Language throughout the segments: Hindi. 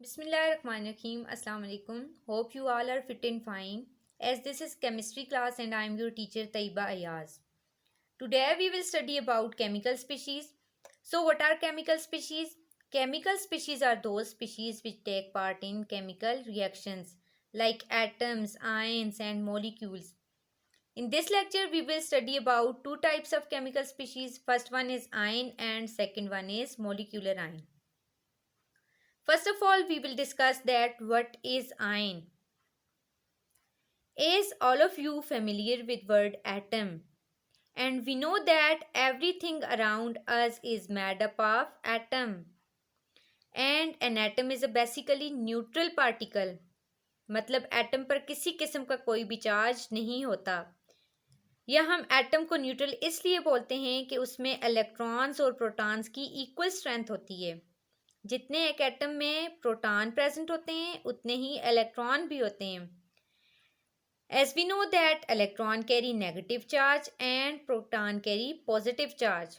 Bismillahirrahmanirrahim. Assalamu alaikum. Hope you all are fit and fine. As this is chemistry class and I am your teacher Taiba Ayaz. Today we will study about chemical species. So what are chemical species? Chemical species are those species which take part in chemical reactions like atoms, ions and molecules. In this lecture we will study about two types of chemical species. First one is ion and second one is molecular ion. First of all, we will discuss that what is ion. Is all of you familiar with word atom? And we know that everything around us is made up of atom. And an atom is a basically neutral particle. मतलब एटम पर किसी किस्म का कोई भी चार्ज नहीं होता. या हम एटम को न्यूट्रल इसलिए बोलते हैं कि उसमें इलेक्ट्रॉन्स और प्रोटॉन्स की इक्वल स्ट्रेंथ होती है. जितने एक एटम में प्रोटॉन प्रेजेंट होते हैं उतने ही इलेक्ट्रॉन भी होते हैं. As we know that electron carry negative charge and proton carry positive charge.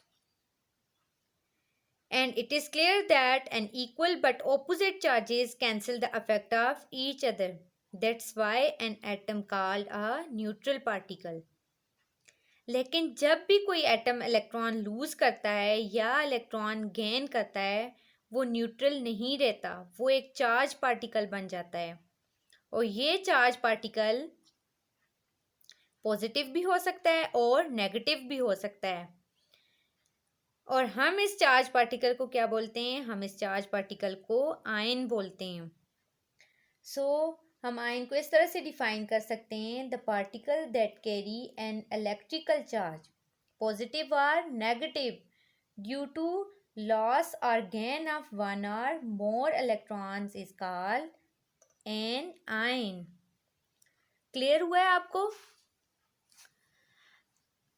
And it is clear that an equal but opposite charges cancel the effect of each other. That's why an atom called a neutral particle. लेकिन जब भी कोई एटम इलेक्ट्रॉन लूज करता है या इलेक्ट्रॉन गेन करता है वो न्यूट्रल नहीं रहता, वो एक चार्ज पार्टिकल बन जाता है. और ये चार्ज पार्टिकल पॉजिटिव भी हो सकता है और नेगेटिव भी हो सकता है. और हम इस चार्ज पार्टिकल को क्या बोलते हैं? हम इस चार्ज पार्टिकल को आयन बोलते हैं. हम आयन को इस तरह से डिफाइन कर सकते हैं: the particle that carry an electrical charge positive और नेगेटिव ड्यू टू लॉस और गेन ऑफ वन और मोर electrons is called an ion. Clear हुआ है आपको?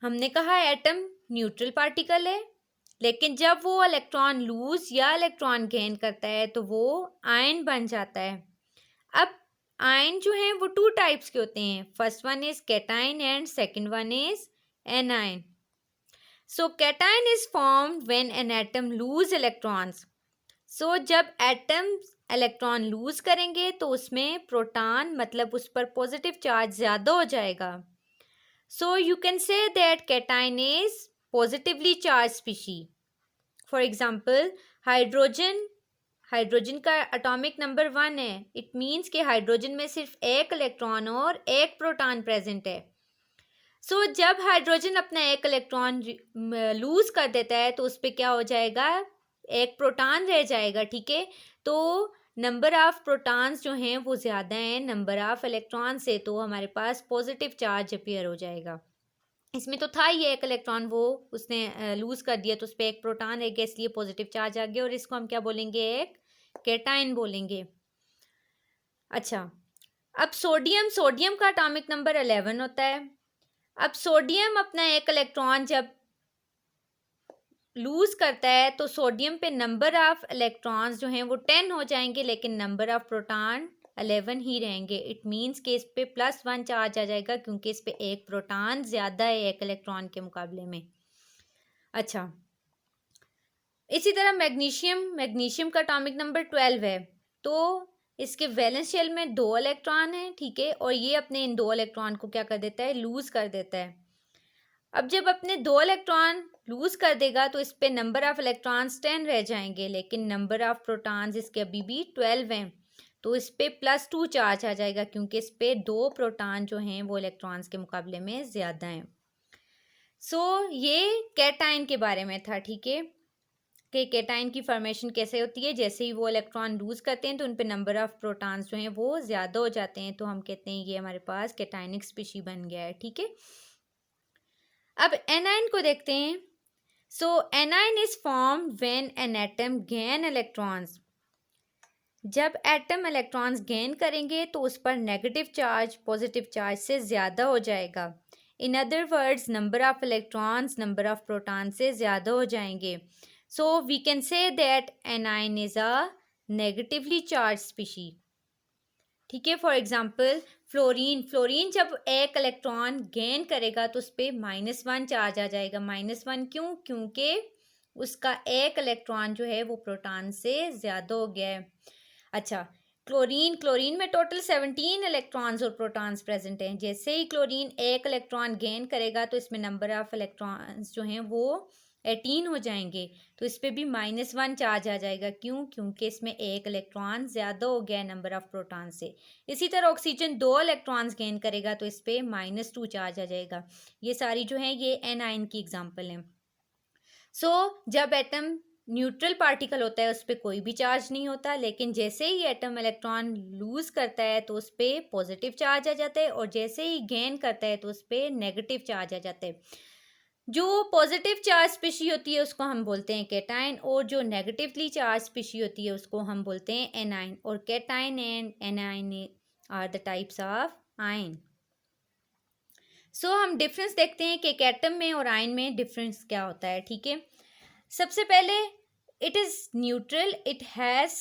हमने कहा एटम न्यूट्रल पार्टिकल है, लेकिन जब वो इलेक्ट्रॉन लूज या इलेक्ट्रॉन गेन करता है तो वो आयन बन जाता है. अब आयन जो हैं वो टू टाइप्स के होते हैं. First one is cation and second one is anion. So cation is formed when an atom lose electrons. So जब एटम इलेक्ट्रॉन लूज करेंगे तो उसमें प्रोटॉन मतलब उस पर पॉजिटिव चार्ज ज़्यादा हो जाएगा. So you can say that cation is positively charged species. For example, hydrogen का एटॉमिक नंबर 1 है. इट मीन्स कि हाइड्रोजन में सिर्फ एक इलेक्ट्रॉन और एक प्रोटॉन प्रेजेंट है. सो जब हाइड्रोजन अपना एक इलेक्ट्रॉन लूज कर देता है तो उस पर क्या हो जाएगा? एक प्रोटॉन रह जाएगा. ठीक है, तो नंबर ऑफ प्रोटॉन्स जो हैं वो ज़्यादा हैं नंबर ऑफ इलेक्ट्रॉन से, तो हमारे पास पॉजिटिव चार्ज अपीयर हो जाएगा. इसमें तो था ही एक इलेक्ट्रॉन, वो उसने लूज कर दिया तो उस पर एक प्रोटॉन रह गया, इसलिए पॉजिटिव चार्ज आ गया और इसको हम क्या बोलेंगे? एक कैटायन बोलेंगे. अच्छा, अब सोडियम का एटॉमिक नंबर 11 होता है. अब सोडियम अपना एक इलेक्ट्रॉन जब लूज करता है तो सोडियम पे नंबर ऑफ इलेक्ट्रॉन्स जो हैं वो 10 हो जाएंगे, लेकिन नंबर ऑफ प्रोटॉन 11 ही रहेंगे. इट मीन्स कि इस पे +1 चार्ज आ जाएगा क्योंकि इस पे एक प्रोटॉन ज़्यादा है एक इलेक्ट्रॉन के मुकाबले में. अच्छा, इसी तरह मैग्नीशियम का एटॉमिक नंबर 12 है. तो इसके वैलेंस शेल में 2 इलेक्ट्रॉन हैं. ठीक है, और ये अपने इन 2 इलेक्ट्रॉन को क्या कर देता है? लूज कर देता है. अब जब अपने 2 इलेक्ट्रॉन लूज कर देगा तो इस पे नंबर ऑफ इलेक्ट्रॉन्स 10 रह जाएंगे, लेकिन नंबर ऑफ प्रोटॉन्स इसके अभी भी 12 हैं. तो इस पे +2 चार्ज आ जाएगा क्योंकि इस पे 2 प्रोटॉन जो हैं वो इलेक्ट्रॉन्स के मुकाबले में ज़्यादा हैं. ये कैटायन के बारे में था. ठीक है, कि कैटायन की फॉर्मेशन कैसे होती है? जैसे ही वो इलेक्ट्रॉन लूज करते हैं तो उन पे नंबर ऑफ प्रोटॉन्स जो हैं वो ज़्यादा हो जाते हैं, तो हम कहते हैं ये हमारे पास कैटायनिक स्पीशी बन गया है. ठीक है, अब एनायन को देखते हैं. anion is formed when an atom gain electrons. जब एटम इलेक्ट्रॉन्स गेन करेंगे तो उस पर नेगेटिव चार्ज पॉजिटिव चार्ज से ज़्यादा हो जाएगा. In other words number of electrons number of proton से ज़्यादा हो जाएंगे. So we can say that anion is a negatively charge species. ठीक है, फॉर एग्जाम्पल फ्लोरीन जब एक इलेक्ट्रॉन गेन करेगा तो उस पर -1 चार्ज आ जाएगा. -1 क्यों? क्योंकि उसका एक इलेक्ट्रॉन जो है वो प्रोटॉन से ज़्यादा हो गया है. अच्छा, क्लोरीन क्लोरीन में टोटल 17 इलेक्ट्रॉन्स और प्रोटॉन्स प्रेजेंट हैं। जैसे ही क्लोरीन एक इलेक्ट्रॉन गेन करेगा तो इसमें नंबर ऑफ इलेक्ट्रॉन्स जो हैं वो 18 हो जाएंगे। तो इस पर भी -1 चार्ज आ जाएगा। क्यों? क्योंकि इसमें एक इलेक्ट्रॉन ज़्यादा हो गया नंबर ऑफ प्रोटॉन से। इसी तरह ऑक्सीजन 2 इलेक्ट्रॉन्स गेन करेगा तो इस पर -2 चार्ज आ जाएगा। ये सारी जो है ये एनाइन की एग्जाम्पल हैं। जब एटम न्यूट्रल पार्टिकल होता है उस पर कोई भी चार्ज नहीं होता, लेकिन जैसे ही एटम इलेक्ट्रॉन लूज करता है तो उस पर पॉजिटिव चार्ज आ जाता है, और जैसे ही गेन करता है तो उस पर नेगेटिव चार्ज आ जाता है। जो पॉजिटिव चार्ज स्पीशी होती है उसको हम बोलते हैं कैटाइन, और जो नेगेटिवली चार्ज स्पीशी होती है उसको हम बोलते हैं एनाइन। और cation and anion are the types of ion. हम डिफरेंस देखते हैं कि एक एटम में और आयन में डिफरेंस क्या होता है। ठीक है, सबसे पहले it is neutral, it has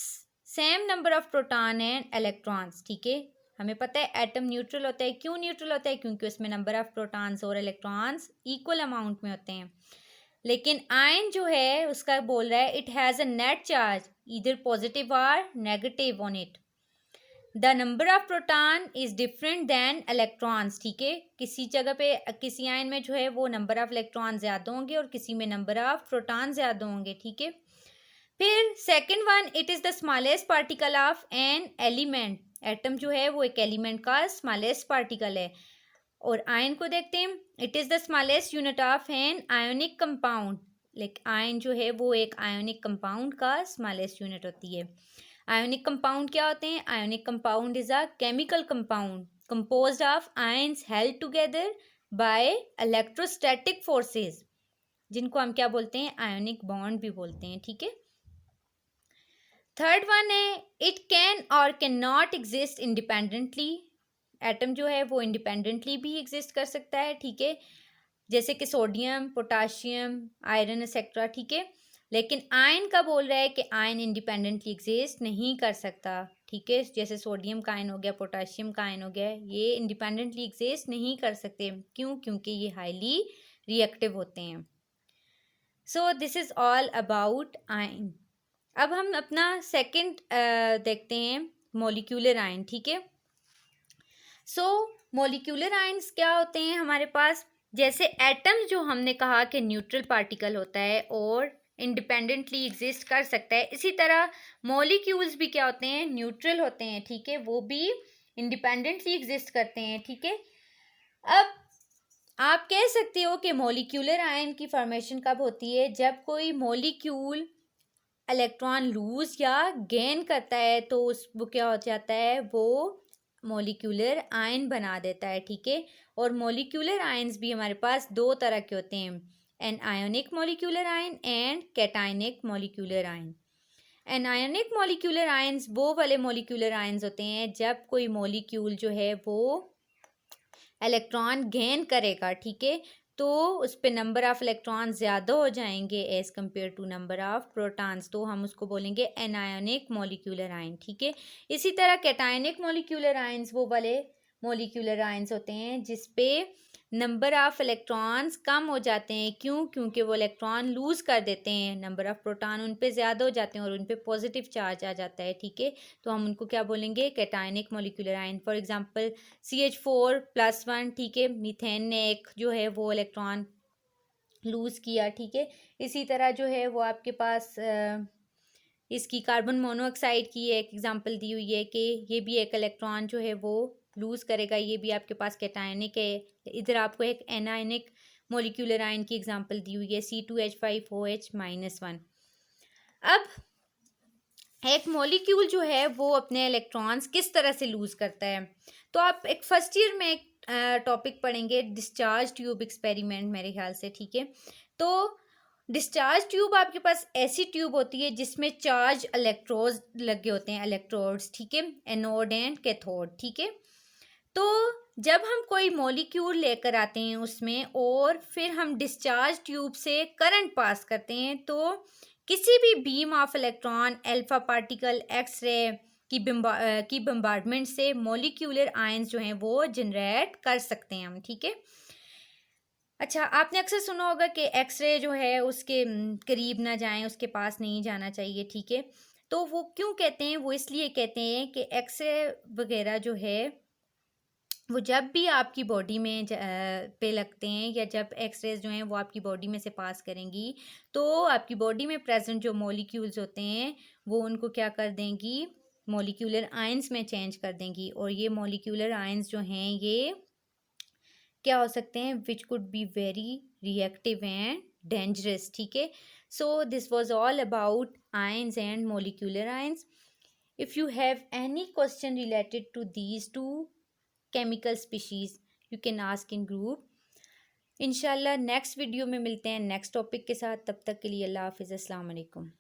same number of proton and electrons. ठीक है, हमें पता है एटम न्यूट्रल होता है। क्यों न्यूट्रल होता है? क्योंकि उसमें नंबर ऑफ प्रोटॉन्स और इलेक्ट्रॉन्स इक्वल अमाउंट में होते हैं। लेकिन आयन जो है उसका बोल रहा है it has a net charge either positive और negative on it. The number of proton is different than electrons. ठीक है, किसी जगह पे किसी आयन में जो है वो नंबर ऑफ इलेक्ट्रॉन ज़्यादा होंगे और किसी में नंबर ऑफ प्रोटॉन ज़्यादा होंगे। ठीक है, फिर second one, it is the smallest particle of an element. Atom जो है वो एक एलिमेंट का स्मॉलेस्ट पार्टिकल है। और आयन को देखते हैं, it is the smallest unit of an ionic compound. Like ion जो है वो एक आयोनिक कंपाउंड का स्मॉलेस्ट यूनिट होती है। आयोनिक कंपाउंड क्या होते हैं? Ionic compound is a chemical compound composed of ions held together by electrostatic forces, जिनको हम क्या बोलते हैं? आयोनिक बॉन्ड भी बोलते हैं। ठीक है, थर्ड वन है इट कैन और can not exist independently. Atom जो है वो इंडिपेंडेंटली भी एग्जिस्ट कर सकता है। ठीक है, जैसे कि सोडियम, पोटाशियम, आयरन एक्सेट्रा। ठीक है, लेकिन आयन का बोल रहा है कि आयन इंडिपेंडेंटली एग्जिस्ट नहीं कर सकता। ठीक है, जैसे सोडियम का आयन हो गया, पोटाशियम का आयन हो गया, ये इंडिपेंडेंटली एग्जिस्ट नहीं कर सकते। क्यों? क्योंकि ये हाईली रिएक्टिव होते हैं। This is all about ion. अब हम अपना सेकंड देखते हैं, मॉलिक्यूलर आयन। ठीक है, मॉलिक्यूलर आयन्स क्या होते हैं हमारे पास? जैसे एटम जो हमने कहा कि न्यूट्रल पार्टिकल होता है और इंडिपेंडेंटली एग्जिस्ट कर सकता है, इसी तरह मॉलिक्यूल्स भी क्या होते हैं? न्यूट्रल होते हैं। ठीक है, वो भी इंडिपेंडेंटली एग्जिस्ट करते हैं। ठीक है, अब आप कह सकते हो कि मॉलिक्यूलर आयन की फॉर्मेशन कब होती है? जब कोई मॉलिक्यूल इलेक्ट्रॉन लूज या गेन करता है तो उस वो क्या हो जाता है? वो मॉलिक्यूलर आयन बना देता है। ठीक है, और मॉलिक्यूलर आयन्स भी हमारे पास दो तरह के होते हैं, anionic molecular ion and cationic molecular ion. Anionic molecular ions वो वाले मॉलिक्यूलर आयन्स होते हैं जब कोई मॉलिक्यूल जो है वो इलेक्ट्रॉन गेन करेगा। ठीक है, तो उस पर नंबर ऑफ इलेक्ट्रॉन ज़्यादा हो जाएंगे as compare to number of protons, तो हम उसको बोलेंगे एनायोनिक मॉलिक्यूलर आयन। ठीक है, इसी तरह कैटायनिक मॉलिक्यूलर आयन्स वो वाले मॉलिक्यूलर आयन्स होते हैं जिसपे नंबर ऑफ इलेक्ट्रॉन्स कम हो जाते हैं। क्यों? क्योंकि वो इलेक्ट्रॉन लूज कर देते हैं, नंबर ऑफ प्रोटॉन उन पे ज़्यादा हो जाते हैं और उन पे पॉजिटिव चार्ज आ जाता है। ठीक है, तो हम उनको क्या बोलेंगे? Cationic molecular ion. For example CH4+1। ठीक है, मीथेन ने एक जो है वो इलेक्ट्रॉन लूज किया। ठीक है, इसी तरह जो है वो आपके पास इसकी कार्बन मोनोऑक्साइड की एक एग्जांपल दी हुई है कि ये भी एक इलेक्ट्रॉन जो है वो लूज करेगा, ये भी आपके पास कैटायनिक है। इधर आपको एक एनायनिक मॉलिक्यूलर आयन की एग्जांपल दी हुई है C2H5OH-1। अब एक मॉलिक्यूल जो है वो अपने इलेक्ट्रॉन्स किस तरह से लूज करता है, तो आप एक फर्स्ट ईयर में एक टॉपिक पढ़ेंगे, डिस्चार्ज ट्यूब एक्सपेरिमेंट मेरे ख्याल से। ठीक है, तो डिस्चार्ज ट्यूब आपके पास ऐसी ट्यूब होती है जिसमें चार्ज इलेक्ट्रोड्स लगे होते हैं, इलेक्ट्रोड्स। ठीक है, एनोड एंड कैथोड। ठीक है, तो जब हम कोई मॉलिक्यूल लेकर आते हैं उसमें और फिर हम डिस्चार्ज ट्यूब से करंट पास करते हैं, तो किसी भी beam of electron, alpha particle, X ray की बम्बार्डमेंट से मॉलिक्यूलर आयंस जो हैं वो जनरेट कर सकते हैं हम। ठीक है, अच्छा, आपने अक्सर सुना होगा कि एक्सरे जो है उसके करीब ना जाएं, उसके पास नहीं जाना चाहिए। ठीक है, तो वो क्यों कहते हैं, वो इसलिए कहते हैं कि एक्सरे वगैरह जो है वो जब भी आपकी बॉडी में पे लगते हैं, या जब एक्सरेज जो हैं वो आपकी बॉडी में से पास करेंगी, तो आपकी बॉडी में प्रेजेंट जो मॉलिक्यूल्स होते हैं वो उनको क्या कर देंगी, मॉलिक्यूलर आयंस में चेंज कर देंगी। और ये मॉलिक्यूलर आयंस जो हैं ये क्या हो सकते हैं, which could be very reactive and dangerous. ठीक है, so this was all about ions and molecular ions. If you have any question related to these two chemical species, you can ask in group. इंशाल्लाह नेक्स्ट वीडियो में मिलते हैं नेक्स्ट टॉपिक के साथ। तब तक के लिए अल्लाह हाफिज़, अस्सलाम वालेकुम।